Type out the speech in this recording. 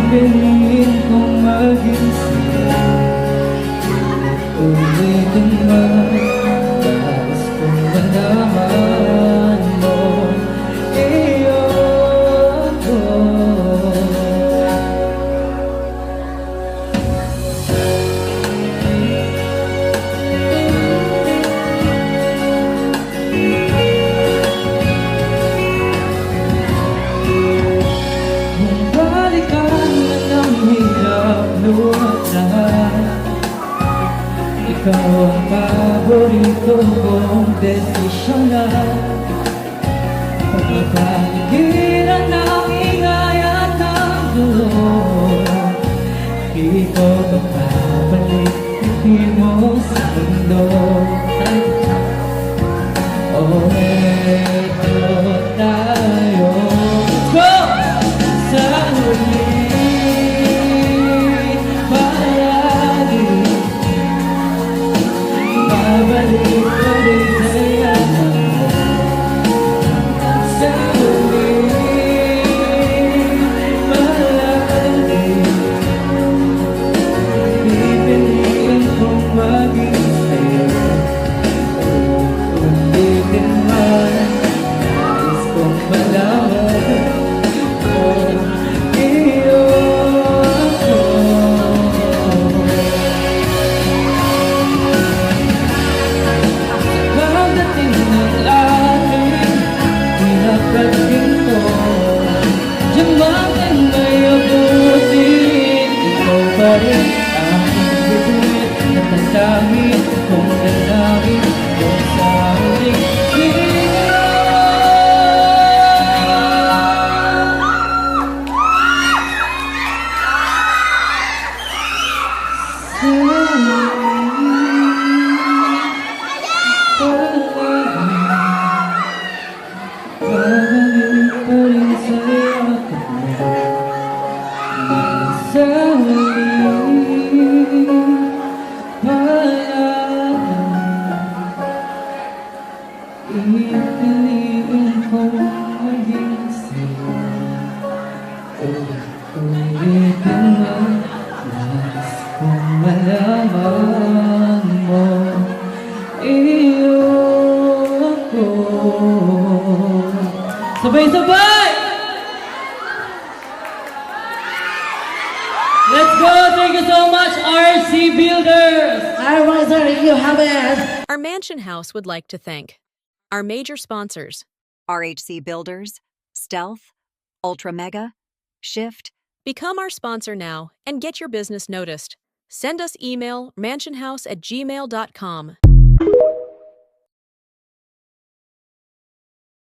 Pipiliin kong maging sa'yo. Ulitin man, nais kong malaman mo iyon ko. Ikaw ang paborito kong desisyonan. Pagkakaligiran ng ingay at ng gulo, di ko babalik, hindi mo sa mundo. Oh, eto tayo. Let's go! Sa huli babalik ko rin sa'yo. Sa huli, palagi pipiliin kong maging sa'yo. Ulitin man, nais kong malaman kung iyon ko. Pagdating ko, diyamantan may abutin. Ikaw pa rin aking bituin, natatangin kong dalangin ko sa huling hininga. Babalik pa rin sa'yo sa huling paalala. Ipiliin kong maging sa'yo. Ulitin man, nais kong malaman mo iyon ko. Sabay-sabay! Let's go! Thank you so much, RC Builders! Alright, sir, you have it. Our Mansion House would like to thank our major sponsors: RHC Builders, Stealth, Ultra Mega, Shift. Become our sponsor now and get your business noticed. Send us email mansionhouse@gmail.com.